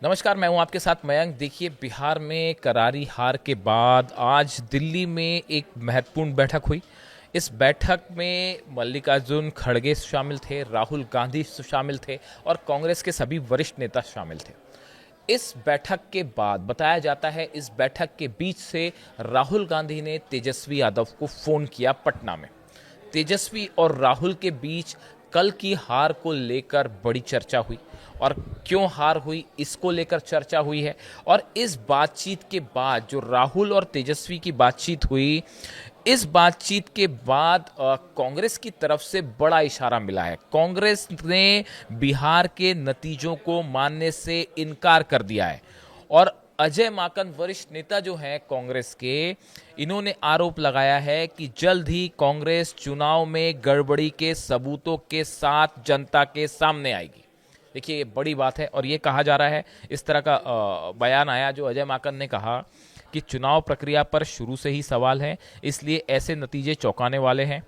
नमस्कार, मैं हूं आपके साथ मयंक। देखिए, बिहार में करारी हार के बाद आज दिल्ली में एक महत्वपूर्ण बैठक हुई। इस बैठक में मल्लिकार्जुन खड़गे शामिल थे, राहुल गांधी शामिल थे और कांग्रेस के सभी वरिष्ठ नेता शामिल थे। इस बैठक के बाद बताया जाता है, इस बैठक के बीच से राहुल गांधी ने तेजस्वी यादव को फोन किया पटना में। तेजस्वी और राहुल के बीच कल की हार को लेकर बड़ी चर्चा हुई और क्यों हार हुई इसको लेकर चर्चा हुई है। और इस बातचीत के बाद जो राहुल और तेजस्वी की बातचीत हुई, इस बातचीत के बाद कांग्रेस की तरफ से बड़ा इशारा मिला है। कांग्रेस ने बिहार के नतीजों को मानने से इनकार कर दिया है और अजय माकन वरिष्ठ नेता जो हैं कांग्रेस के, इन्होंने आरोप लगाया है कि जल्द ही कांग्रेस चुनाव में गड़बड़ी के सबूतों के साथ जनता के सामने आएगी। देखिए, ये बड़ी बात है और ये कहा जा रहा है, इस तरह का बयान आया जो अजय माकन ने कहा कि चुनाव प्रक्रिया पर शुरू से ही सवाल है, इसलिए ऐसे नतीजे चौंकाने वाले हैं।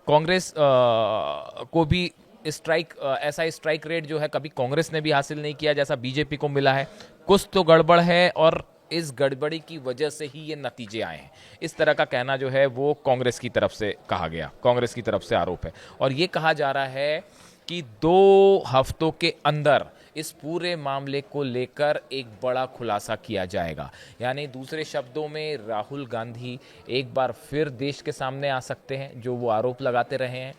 कांग्रेस को भी ऐसा स्ट्राइक रेट जो है कभी कांग्रेस ने भी हासिल नहीं किया जैसा बीजेपी को मिला है। कुछ तो गड़बड़ है और इस गड़बड़ी की वजह से ही ये नतीजे आए हैं। इस तरह का कहना जो है वो कांग्रेस की तरफ से कहा गया, कांग्रेस की तरफ से आरोप है। और ये कहा जा रहा है कि 2 हफ्तों के अंदर इस पूरे मामले को लेकर एक बड़ा खुलासा किया जाएगा। यानी दूसरे शब्दों में राहुल गांधी एक बार फिर देश के सामने आ सकते हैं, जो वो आरोप लगाते रहे हैं,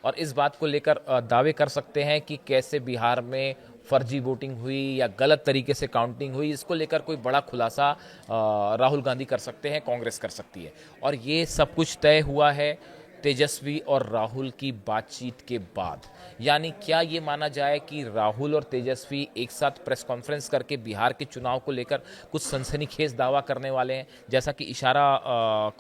और इस बात को लेकर दावे कर सकते हैं कि कैसे बिहार में फर्जी वोटिंग हुई या गलत तरीके से काउंटिंग हुई। इसको लेकर कोई बड़ा खुलासा राहुल गांधी कर सकते हैं, कांग्रेस कर सकती है। और ये सब कुछ तय हुआ है तेजस्वी और राहुल की बातचीत के बाद। यानी क्या ये माना जाए कि राहुल और तेजस्वी एक साथ प्रेस कॉन्फ्रेंस करके बिहार के चुनाव को लेकर कुछ सनसनीखेज दावा करने वाले हैं, जैसा कि इशारा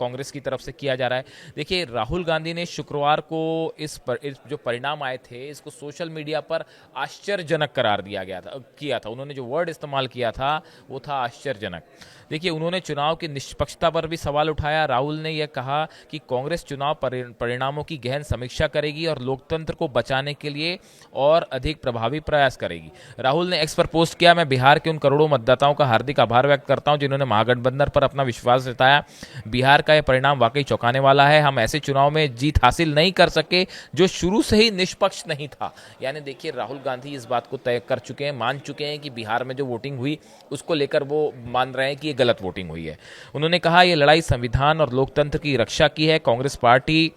कांग्रेस की तरफ से किया जा रहा है। देखिए, राहुल गांधी ने शुक्रवार को इस जो परिणाम आए थे इसको सोशल मीडिया पर आश्चर्यजनक करार किया था। उन्होंने जो वर्ड इस्तेमाल किया था वो था आश्चर्यजनक। देखिए, उन्होंने चुनाव की निष्पक्षता पर भी सवाल उठाया। राहुल ने यह कहा कि कांग्रेस चुनाव परिणामों की गहन समीक्षा करेगी और लोकतंत्र को बचाने के लिए और अधिक प्रभावी प्रयास करेगी। राहुल ने एक्स पर पोस्ट किया, मैं बिहार के उन करोड़ों मतदाताओं का हार्दिक आभार व्यक्त करता हूं जिन्होंने महागठबंधन पर अपना विश्वास जताया। बिहार का यह परिणाम वाकई चौंकाने वाला है। हम ऐसे चुनाव में जीत हासिल नहीं कर सके जो शुरू से ही निष्पक्ष नहीं था। यानी देखिए, राहुल गांधी इस बात को तय कर चुके हैं, मान चुके हैं कि बिहार में जो वोटिंग हुई उसको लेकर वो मान रहे हैं कि ये गलत वोटिंग हुई है। उन्होंने कहा, यह लड़ाई संविधान और लोकतंत्र की रक्षा की है। कांग्रेस पार्टी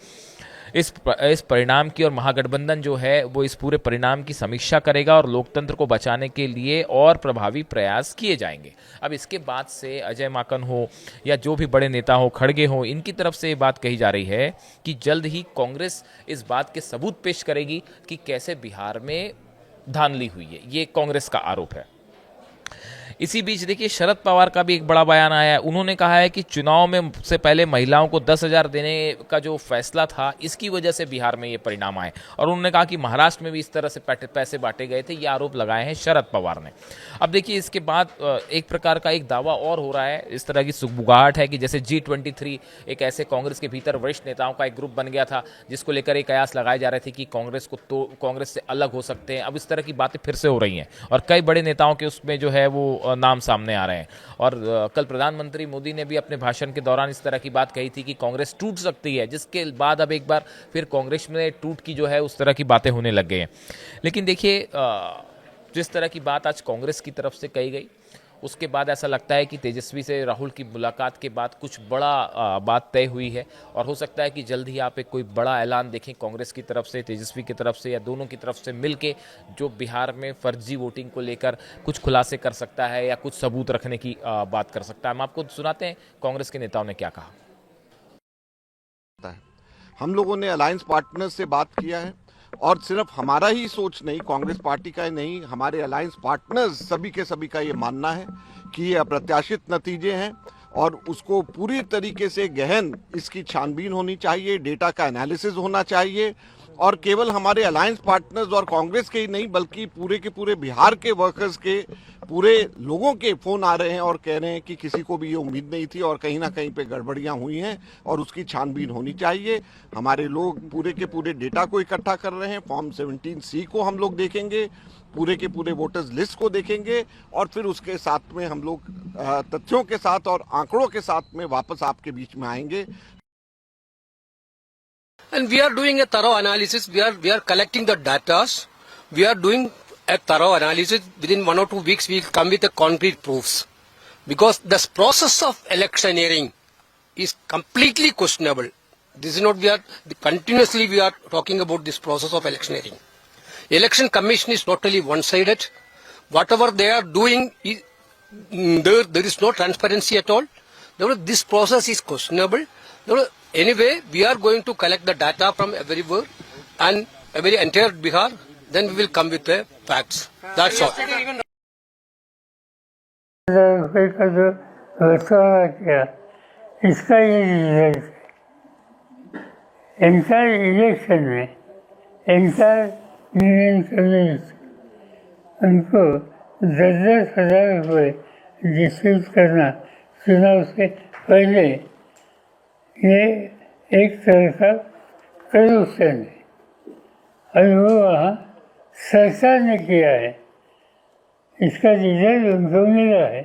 इस परिणाम की और महागठबंधन जो है वो इस पूरे परिणाम की समीक्षा करेगा और लोकतंत्र को बचाने के लिए और प्रभावी प्रयास किए जाएंगे। अब इसके बाद से अजय माकन हो या जो भी बड़े नेता हो, खड़गे हो, इनकी तरफ से ये बात कही जा रही है कि जल्द ही कांग्रेस इस बात के सबूत पेश करेगी कि कैसे बिहार में धांधली हुई है। ये कांग्रेस का आरोप है। इसी बीच देखिए, शरद पवार का भी एक बड़ा बयान आया है। उन्होंने कहा है कि चुनाव में से पहले महिलाओं को 10,000 देने का जो फैसला था, इसकी वजह से बिहार में ये परिणाम आए। और उन्होंने कहा कि महाराष्ट्र में भी इस तरह से पैसे बांटे गए थे। ये आरोप लगाए हैं शरद पवार ने। अब देखिए, इसके बाद एक प्रकार का एक दावा और हो रहा है, इस तरह की सुगबुगाहट है कि जैसे G23 एक ऐसे कांग्रेस के भीतर वरिष्ठ नेताओं का एक ग्रुप बन गया था जिसको लेकर एक कयास लगाए जा रहे थे कि कांग्रेस से अलग हो सकते हैं। अब इस तरह की बातें फिर से हो रही हैं और कई बड़े नेताओं के उसमें जो है वो नाम सामने आ रहे हैं। और कल प्रधानमंत्री मोदी ने भी अपने भाषण के दौरान इस तरह की बात कही थी कि कांग्रेस टूट सकती है, जिसके बाद अब एक बार फिर कांग्रेस में टूट की जो है उस तरह की बातें होने लग गई हैं। लेकिन देखिए, जिस तरह की बात आज कांग्रेस की तरफ से कही गई, उसके बाद ऐसा लगता है कि तेजस्वी से राहुल की मुलाकात के बाद कुछ बड़ा बात तय हुई है और हो सकता है कि जल्द ही आप एक कोई बड़ा ऐलान देखें कांग्रेस की तरफ से, तेजस्वी की तरफ से या दोनों की तरफ से मिलके, जो बिहार में फर्जी वोटिंग को लेकर कुछ खुलासे कर सकता है या कुछ सबूत रखने की बात कर सकता है। हम आपको सुनाते हैं कांग्रेस के नेताओं ने क्या कहा। हम लोगों ने अलायंस पार्टनर्स से बात किया है और सिर्फ हमारा ही सोच नहीं, कांग्रेस पार्टी का ही नहीं, हमारे अलायंस पार्टनर्स सभी के सभी का ये मानना है कि ये अप्रत्याशित नतीजे हैं और उसको पूरी तरीके से गहन इसकी छानबीन होनी चाहिए, डेटा का एनालिसिस होना चाहिए। और केवल हमारे अलायंस पार्टनर्स और कांग्रेस के ही नहीं बल्कि पूरे के पूरे बिहार के वर्कर्स के, पूरे लोगों के फोन आ रहे हैं और कह रहे हैं कि किसी को भी ये उम्मीद नहीं थी और कहीं ना कहीं पे गड़बड़ियां हुई हैं और उसकी छानबीन होनी चाहिए। हमारे लोग पूरे के पूरे डेटा को इकट्ठा कर रहे हैं। फॉर्म 17C को हम लोग देखेंगे, पूरे के पूरे वोटर्स लिस्ट को देखेंगे और फिर उसके साथ में हम लोग तथ्यों के साथ और आंकड़ों के साथ में वापस आपके बीच में आएंगे। And we are doing a thorough analysis. We are collecting the data. We are doing a thorough analysis. Within 1 or 2 weeks, we will come with the concrete proofs. Because this process of electioneering is completely questionable. This is not continuously we are talking about this process of electioneering. Election Commission is totally one-sided. Whatever they are doing, there is no transparency at all. This process is questionable. Anyway, we are going to collect the data from everywhere and every entire Bihar. Then we will come with the facts. That's all. का जो बचवाना किया इसका ये result है। Inter election में inter union communist उनको 10,000 रुपये distribute करना चुनाव से पहले, ये एक तरह का करप्शन है और वो वहाँ सरकार ने किया है। इसका रिजल्ट उनको मिला है।